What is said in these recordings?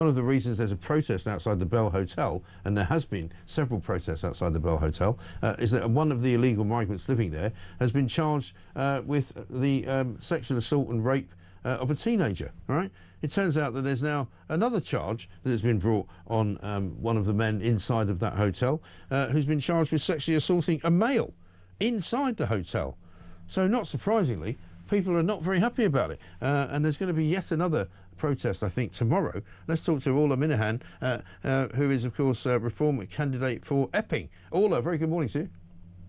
One of the reasons there's a protest outside the Bell Hotel, and there has been several protests outside the Bell Hotel, is that one of the illegal migrants living there has been charged with the sexual assault and rape of a teenager, right? It turns out that there's now another charge that has been brought on one of the men inside of that hotel who's been charged with sexually assaulting a male inside the hotel. So not surprisingly, people are not very happy about it. And there's going to be yet another protest, I think, tomorrow. Let's talk to Orla Minihane, who is, of course, a Reform candidate for Epping. Orla, very good morning to you.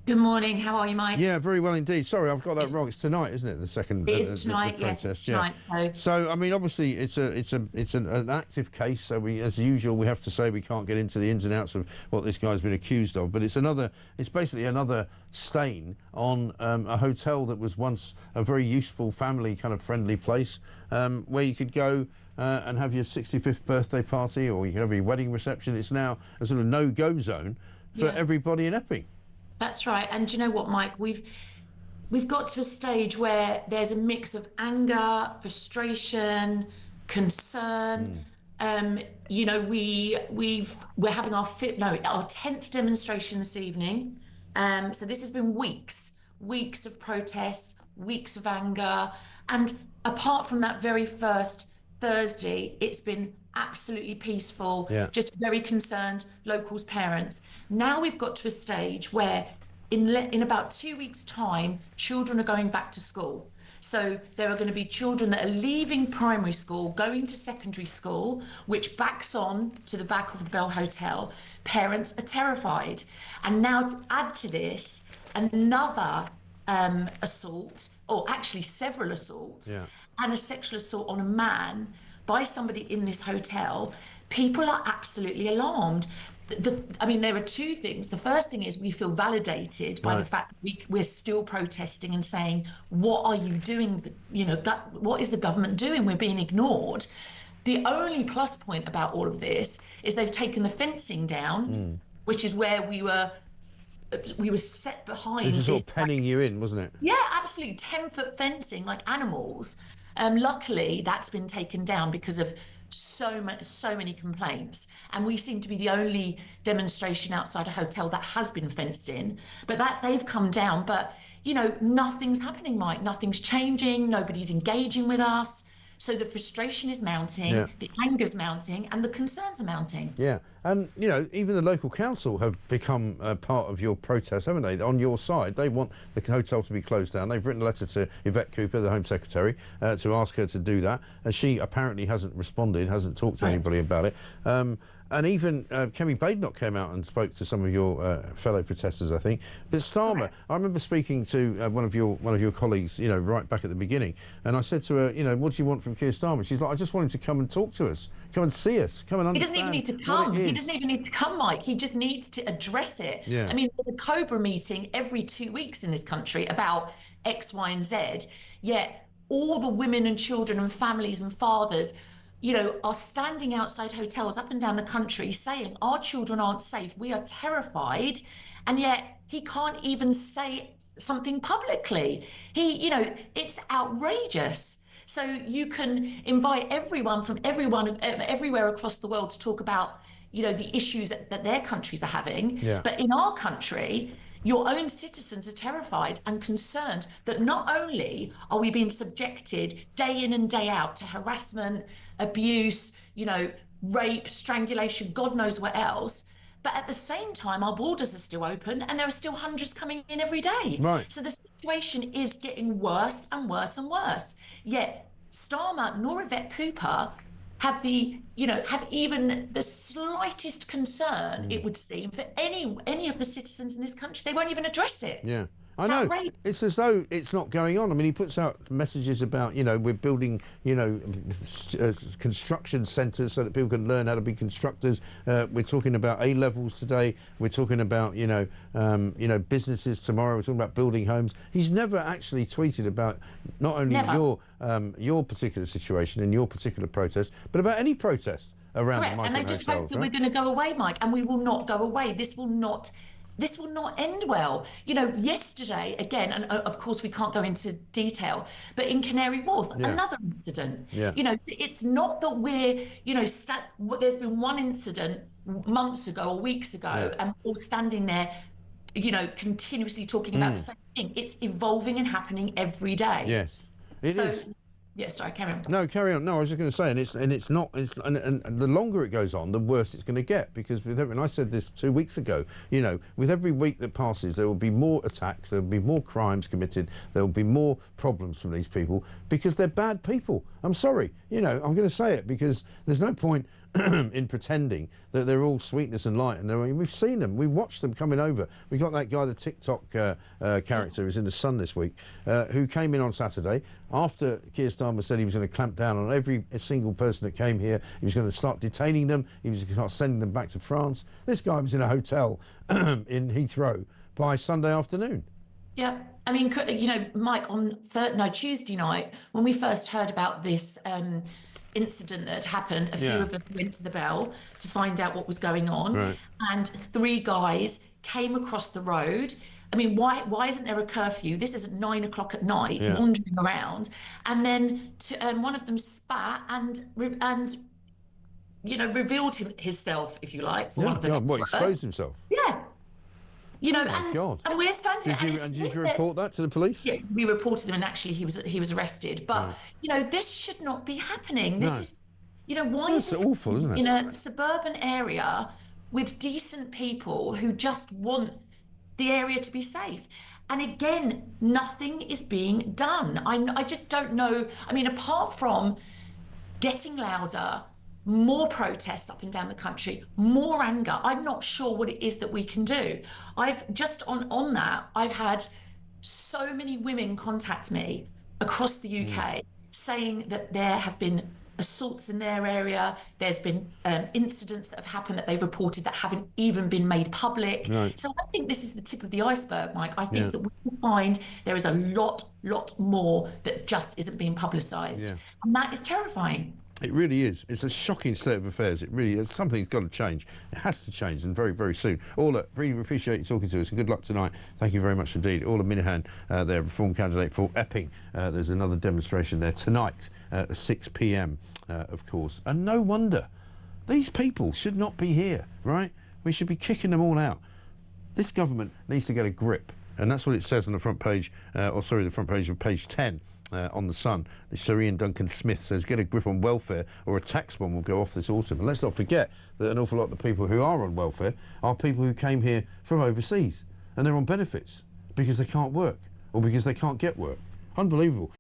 Good morning. How are you, Mike? Yeah, very well indeed. Sorry, I've got that wrong. It's tonight, isn't it? The second it's tonight, the protest. Yes, it's yeah. tonight. So, I mean, obviously, it's an active case. So we, as usual, we have to say we can't get into the ins and outs of what this guy's been accused of. But it's basically another stain on a hotel that was once a very useful, family kind of friendly place where you could go and have your 65th birthday party, or you can have your wedding reception. It's now a sort of no-go zone for everybody in Epping. That's right. And do you know what, Mike? We've got to a stage where there's a mix of anger, frustration, concern. You know, we're having our 10th demonstration this evening. So this has been weeks of protests, weeks of anger, and apart from that very first Thursday, it's been absolutely peaceful, just very concerned locals, parents. Now we've got to a stage where in about 2 weeks' time, children are going back to school. So there are going to be children that are leaving primary school, going to secondary school, which backs on to the back of the Bell Hotel. Parents are terrified. And now to add to this, another assault, or actually several assaults, and a sexual assault on a man by somebody in this hotel. People are absolutely alarmed. I mean, there are two things. The first thing is we feel validated by the fact that we're still protesting and saying, what are you doing? You know, what is the government doing? We're being ignored. The only plus point about all of this is they've taken the fencing down, which is where we were set behind. It was sort of penning you in, wasn't it? Yeah, absolutely. 10-foot fencing like animals. Luckily, that's been taken down because of so many complaints, and we seem to be the only demonstration outside a hotel that has been fenced in. But that they've come down. But you know, nothing's happening, Mike. Nothing's changing. Nobody's engaging with us. So the frustration is mounting, the anger's mounting, and the concerns are mounting. Yeah, and you know, even the local council have become part of your protest, haven't they? On your side, they want the hotel to be closed down. They've written a letter to Yvette Cooper, the Home Secretary, to ask her to do that, and she apparently hasn't responded, hasn't talked to anybody about it. And even Kemi Badenoch came out and spoke to some of your fellow protesters, I think. But Starmer, I remember speaking to one of your colleagues, you know, right back at the beginning, and I said to her, you know, what do you want from Keir Starmer? She's like, I just want him to come and talk to us, come and see us, come and understand. He doesn't even need to come. He doesn't even need to come, Mike. He just needs to address it. Yeah. I mean, there's a Cobra meeting every 2 weeks in this country about X, Y, and Z. Yet all the women and children and families and fathers, you know, are standing outside hotels up and down the country saying our children aren't safe. We are terrified. And yet he can't even say something publicly. You know, it's outrageous. So you can invite everyone from everywhere across the world to talk about, you know, the issues that their countries are having. But in our country, your own citizens are terrified and concerned that not only are we being subjected day in and day out to harassment, abuse, you know, rape, strangulation, God knows what else, but at the same time, our borders are still open and there are still hundreds coming in every day. Right. So the situation is getting worse and worse and worse. Yet Starmer nor Yvette Cooper have even the slightest concern, it would seem, for any of the citizens in this country. They won't even address it. Yeah. I know. It's as though it's not going on. I mean, he puts out messages about, you know, we're building, you know, construction centres so that people can learn how to be constructors. We're talking about A-levels today. We're talking about, you know, businesses tomorrow. We're talking about building homes. He's never actually tweeted about not only your particular situation and your particular protest, but about any protest around the migrant hotels. And they just hope that we're going to go away, Mike, and we will not go away. This will not this will not end well. You know, yesterday, again, and of course we can't go into detail, but in Canary Wharf, another incident. Yeah. You know, it's not that we're, you know, there's been one incident months ago or weeks ago, and we're all standing there, you know, continuously talking about the same thing. It's evolving and happening every day. Yes, it is. Yeah, sorry, carry on. No, carry on. No, I was just going to say, and the longer it goes on, the worse it's going to get, because and I said this 2 weeks ago, you know, with every week that passes, there will be more attacks, there will be more crimes committed, there will be more problems from these people, because they're bad people. I'm sorry, you know, I'm going to say it, because there's no point in pretending that they're all sweetness and light. And we've seen them, we watched them coming over. We got that guy, the TikTok character who's in the Sun this week, who came in on Saturday after Keir Starmer said he was going to clamp down on every single person that came here. He was going to start detaining them, he was going to start sending them back to France. This guy was in a hotel in Heathrow by Sunday afternoon. Yeah, I mean, you know, Mike, on Tuesday night, when we first heard about this incident that had happened, a few of us went to the Bell to find out what was going on, and 3 guys came across the road. I mean, why isn't there a curfew? This is at 9 o'clock at night, wandering around, and then one of them spat and you know, revealed himself, if you like, for one of the next words. Exposed himself? Yeah. You know, and we're standing. Did you report that to the police? Yeah, we reported him, and actually he was arrested. But you know, this should not be happening. This is, you know, why is this awful, isn't it? In a suburban area with decent people who just want the area to be safe? And again, nothing is being done. I just don't know. I mean, apart from getting louder, more protests up and down the country, more anger, I'm not sure what it is that we can do. I've just on that, I've had so many women contact me across the UK saying that there have been assaults in their area, there's been incidents that have happened that they've reported that haven't even been made public. So I think this is the tip of the iceberg, Mike. I think that we will find there is a lot more that just isn't being publicised. And that is terrifying. It really is. It's a shocking state of affairs. It really is. Something's got to change. It has to change, and very, very soon. Orla, really appreciate you talking to us, and good luck tonight. Thank you very much indeed. Orla Minihane, their reform candidate for Epping. There's another demonstration there tonight at 6 p.m, of course. And no wonder. These people should not be here, right? We should be kicking them all out. This government needs to get a grip. And that's what it says on the front page, the front page of page 10 on The Sun. Sir Ian Duncan Smith says, get a grip on welfare or a tax bomb will go off this autumn. And let's not forget that an awful lot of the people who are on welfare are people who came here from overseas, and they're on benefits because they can't work or because they can't get work. Unbelievable.